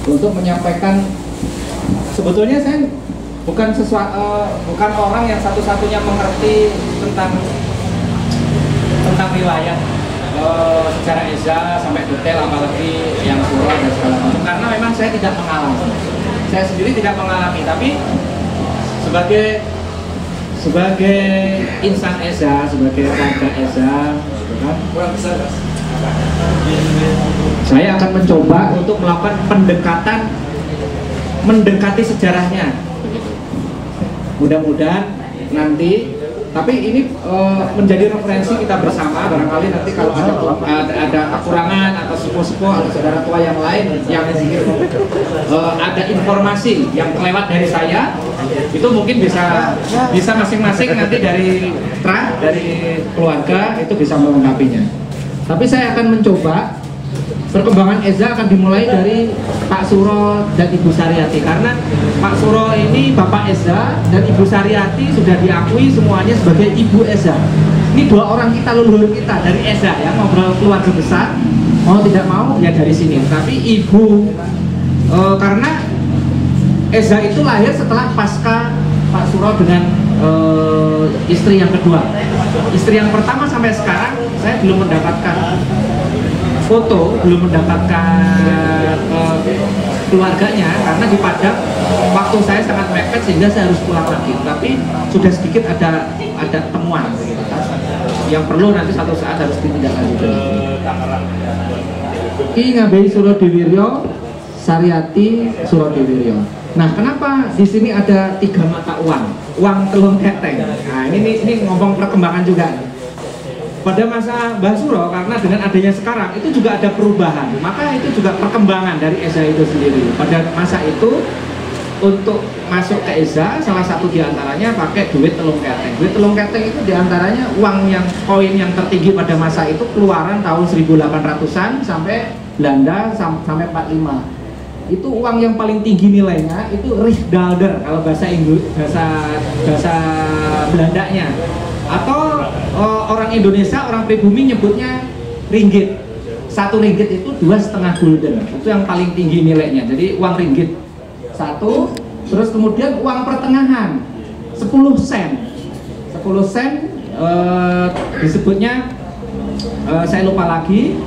untuk menyampaikan. Sebetulnya saya bukan orang yang satu-satunya mengerti tentang riwayat secara Eza sampai detail, apalagi yang surah dan segala macam, karena memang saya tidak mengalami. Saya sendiri tidak mengalami, tapi sebagai insan Eza, sebagai warga Eza, kan? Saya akan mencoba untuk melakukan pendekatan, mendekati sejarahnya. Mudah-mudahan nanti, tapi ini menjadi referensi kita bersama. Barangkali nanti kalau ada kekurangan atau sepuh-sepuh atau saudara tua yang lain yang ada informasi yang kelewat dari saya, itu mungkin bisa masing-masing nanti dari keluarga itu bisa melengkapinya. Tapi saya akan mencoba. Perkembangan Eza akan dimulai dari Pak Suro dan Ibu Saryati, karena Pak Suro ini Bapak Eza dan Ibu Saryati sudah diakui semuanya sebagai Ibu Eza. Ini dua orang kita, leluhur kita dari Eza ya, ngobrol keluarga besar, mau tidak mau ya dari sini. Tapi Ibu karena Eza itu lahir setelah pasca Pak Suro dengan istri yang kedua. Istri yang pertama sampai sekarang saya belum mendapatkan foto, belum mendapatkan keluarganya, karena di Padang waktu saya sangat mepet sehingga saya harus pulang lagi. Tapi sudah sedikit ada temuan yang perlu nanti satu saat harus ditindaklanjuti. Ki Ngabei Surodewiryo, Saryati Surodewiryo. Nah, kenapa di sini ada 3 mata uang telung keteng? Nah, ini ngomong perkembangan juga. Pada masa Mbah Suro, karena dengan adanya sekarang itu juga ada perubahan, maka itu juga perkembangan dari Eza itu sendiri. Pada masa itu untuk masuk ke Eza, salah satu diantaranya pakai duit telung keteng. Duit telung keteng itu diantaranya uang yang koin yang tertinggi pada masa itu, keluaran tahun 1800-an sampai Belanda sampai 45. Itu uang yang paling tinggi nilainya itu Rigsdalder kalau bahasa bahasa Belandanya, atau orang Indonesia, orang pribumi nyebutnya ringgit. 1 ringgit itu 2,5 gulden, itu yang paling tinggi nilainya. Jadi uang ringgit 1, terus kemudian uang pertengahan 10 sen. 10 sen disebutnya saya lupa lagi,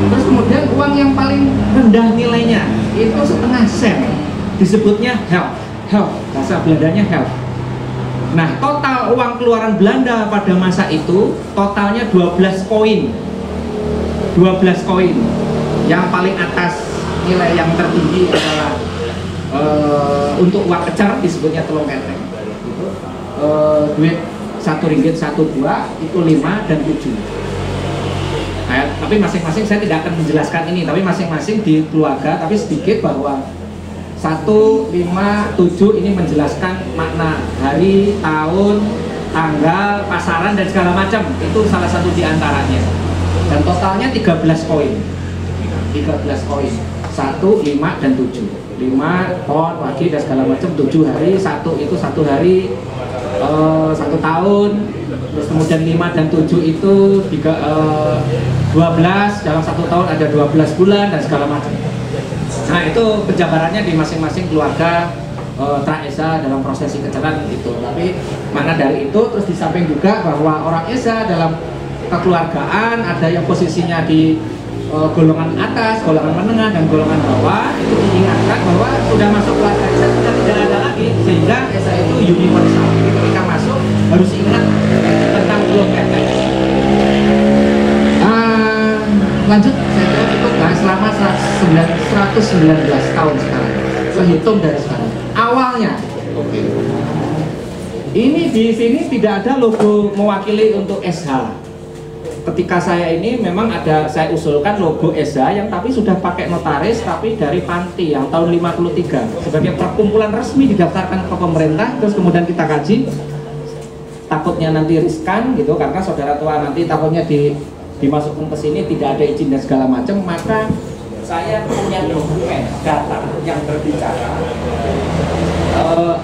terus kemudian uang yang paling rendah nilainya itu 0,5 sen, disebutnya helft, bahasa Belandanya helft. Nah, total uang keluaran Belanda pada masa itu totalnya 12 koin. 12 koin. Yang paling atas nilai yang tertinggi adalah untuk uang kecer disebutnya telung keteng. Duit 1 ringgit 1, 2 itu 5 dan 7. Nah, tapi masing-masing saya tidak akan menjelaskan ini, tapi masing-masing di keluarga, tapi sedikit bahwa 1, 5, 7 ini menjelaskan makna hari, tahun, tanggal, pasaran dan segala macam. Itu salah satu di antaranya. Dan totalnya 13 koin. 13 koin. 1, 5 dan 7. 5 pon, pagi dan segala macam, 7 hari, 1 itu 1 hari, 1 tahun. Terus kemudian 5 dan 7 itu 12, dalam 1 tahun ada 12 bulan dan segala macam. Nah, itu penjabarannya di masing-masing keluarga Tra Eza dalam prosesi keceran itu. Tapi mana dari itu, terus di samping juga bahwa orang Eza dalam kekeluargaan ada yang posisinya di golongan atas, golongan menengah dan golongan bawah. Itu diingatkan bahwa sudah masuk keluarga Eza sudah tidak ada lagi, sehingga Eza itu universal. Jadi ketika masuk harus ingat tentang telung keteng. Lanjut, saya kira cukup lah selama 119 tahun sekarang. Sehitung dari sekarang. Awalnya, ini di sini tidak ada logo mewakili untuk SH. Ketika saya ini memang saya usulkan logo SH yang tapi sudah pakai notaris, tapi dari Panti yang tahun 53 sebagai perkumpulan resmi didaftarkan ke pemerintah. Terus kemudian kita kaji, takutnya nanti riskan gitu, karena saudara tua nanti takutnya dimasukkan ke sini tidak ada izin dan segala macam, maka saya punya dokumen data yang berbicara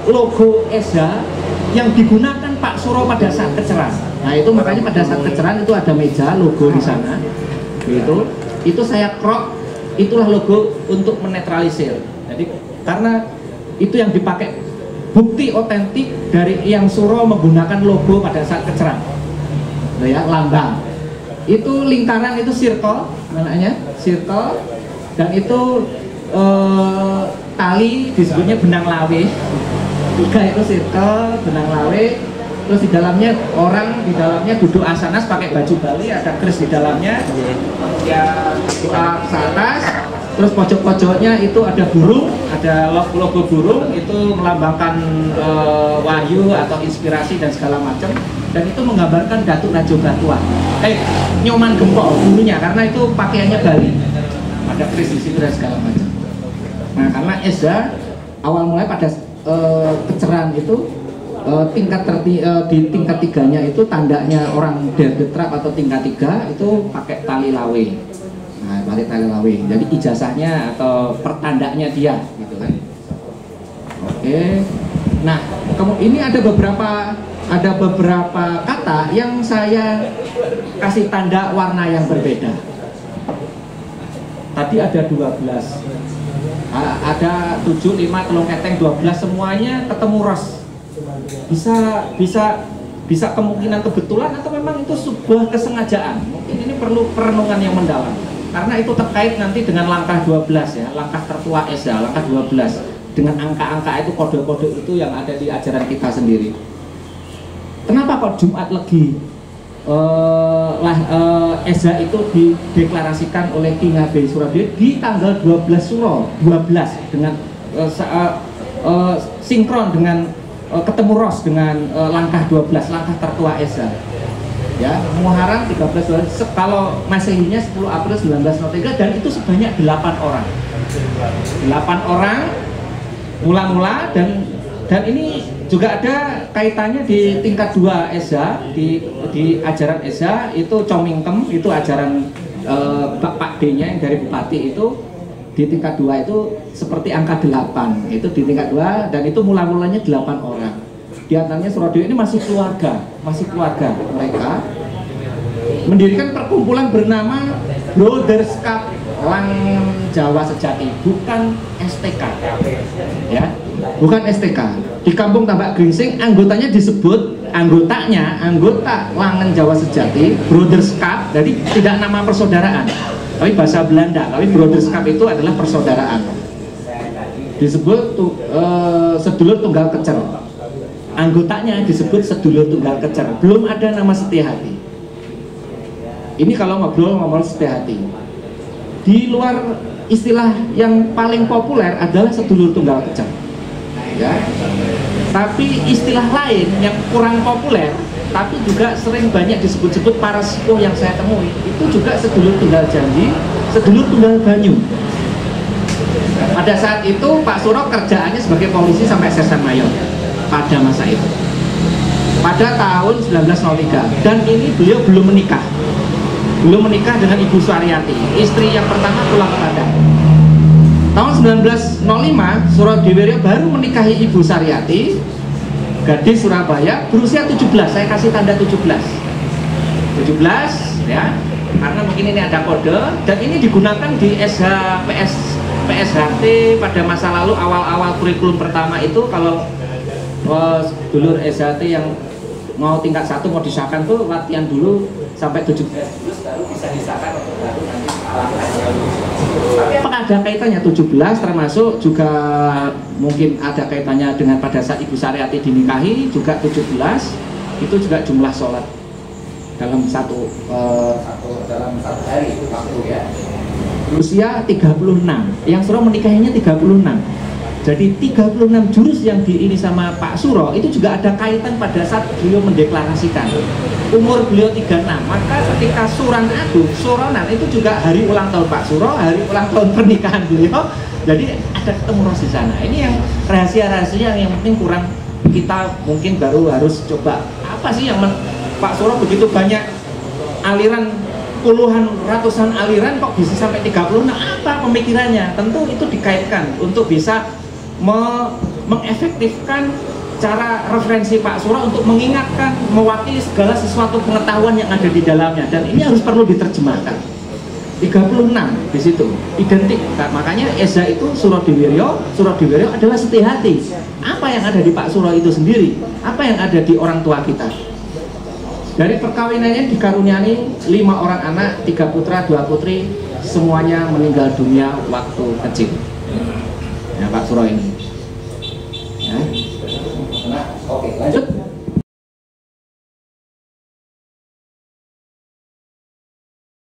logo Eza yang digunakan Pak Suro pada saat keceran. Nah, itu makanya pada saat keceran itu ada meja logo di sana. itu saya crop, itulah logo untuk menetralisir. Jadi karena itu yang dipakai, bukti otentik dari yang Suro menggunakan logo pada saat kecerang, ya, lambang itu lingkaran, itu circle namanya, circle, dan itu tali disebutnya benang lawe juga, itu circle, benang lawe. Terus di dalamnya orang, di dalamnya duduk asanas pakai baju Bali, ada keris di dalamnya, ya doa ke atas. Terus pojok-pojoknya itu ada burung, ada logo burung, itu melambangkan wahyu atau inspirasi dan segala macam. Dan itu menggambarkan Datuk Rajo Batuan, Nyoman Gempol dulunya, karena itu pakaiannya Bali, ada keris di situ dan segala macam. Nah, karena Eza awal mulai pada keceran itu di tingkat 3-nya itu tandanya orang dergetrap atau tingkat 3 itu pakai tali lawe. Nah, pakai tali lawe. Jadi ijazahnya atau pertandanya dia gitu kan. Oke. Nah, ini ada beberapa kata yang saya kasih tanda warna yang berbeda. Tadi ada 12. Ada 7, 5, telung keteng, 12, semuanya ketemu ros. Bisa kemungkinan kebetulan atau memang itu sebuah kesengajaan. Mungkin ini perlu perenungan yang mendalam, karena itu terkait nanti dengan langkah 12 ya, langkah tertua Eza, langkah 12 dengan angka-angka itu, kode-kode itu yang ada di ajaran kita sendiri. Kenapa kok Jumat Legi Eza itu dideklarasikan oleh Ki Ngabe Surabaya di tanggal 12 Suro 12 dengan sinkron dengan ketemu ros dengan langkah 12, langkah tertua Eza ya, Muharram 13, kalau Masehinya 10 April 1903, dan itu sebanyak 8 orang mula-mula, dan ini juga ada kaitannya di tingkat 2 Eza, di ajaran Eza itu Comingkem, itu ajaran Pak D-nya yang dari Bupati itu. Di tingkat 2 itu seperti angka 8, itu di tingkat 2, dan itu mula-mulanya 8 orang. Di antaranya Surodewi ini masih keluarga mereka mendirikan perkumpulan bernama Brothers Cup Langen Jawa Sejati, bukan STK ya, bukan STK. Di Kampung Tambak Gringsing anggota Langen Jawa Sejati, Brothers Cup, jadi tidak nama persaudaraan tapi bahasa Belanda, tapi Brothers Cup itu adalah persaudaraan. Disebut sedulur tunggal kecer. Anggotanya disebut sedulur tunggal kecer. Belum ada nama Setiahati. Ini kalau ngomong Setiahati. Di luar istilah yang paling populer adalah sedulur tunggal kecer. Ya. Tapi istilah lain yang kurang populer, tapi juga sering banyak disebut-sebut para sepuh yang saya temui, itu juga sedulur tunggal janji, sedulur tunggal banyu. Pada saat itu Pak Suro kerjaannya sebagai polisi sampai sersan mayor pada masa itu, pada tahun 1903, dan ini beliau belum menikah dengan Ibu Suaryati, istri yang pertama pulang ke Padang. Tahun 1905 Surodewi baru menikahi Ibu Suaryati, gadis Surabaya, berusia 17, saya kasih tanda 17 ya, karena mungkin ini ada kode, dan ini digunakan di PSHT pada masa lalu, awal-awal kurikulum pertama itu. Kalau dulur SHT yang mau tingkat 1 mau disahkan tuh latihan dulu sampai 17 baru bisa disahkan untuk baru nanti. Tapi apakah ada kaitannya 17, termasuk juga mungkin ada kaitannya dengan pada saat Ibu Suaryati dinikahi juga 17, itu juga jumlah sholat dalam satu hari waktu ya. Usia 36, yang Suro menikahinya 36. Jadi 36 jurus yang ini sama Pak Suro itu juga ada kaitan pada saat beliau mendeklarasikan. Umur beliau 36, maka ketika Suran Agung, Suronan itu juga hari ulang tahun Pak Suro, hari ulang tahun pernikahan beliau. Jadi ada ketemu ros di sana. Ini yang rahasia-rahasia yang penting kurang kita mungkin baru harus coba. Apa sih yang Pak Suro begitu banyak aliran, puluhan ratusan aliran kok bisa sampai 36, apa pemikirannya? Tentu itu dikaitkan untuk bisa mengefektifkan cara referensi Pak Suro untuk mengingatkan, mewakili segala sesuatu pengetahuan yang ada di dalamnya, dan ini harus perlu diterjemahkan. 36 di situ identik. Nah, makanya Eza itu Surodiwiryo adalah Setihati. Apa yang ada di Pak Suro itu sendiri, apa yang ada di orang tua kita. Dari perkawinannya dikaruniai 5 orang anak, 3 putra 2 putri, semuanya meninggal dunia waktu kecil. Ya, Pak Suro ini ya. Nah, oke, lanjut.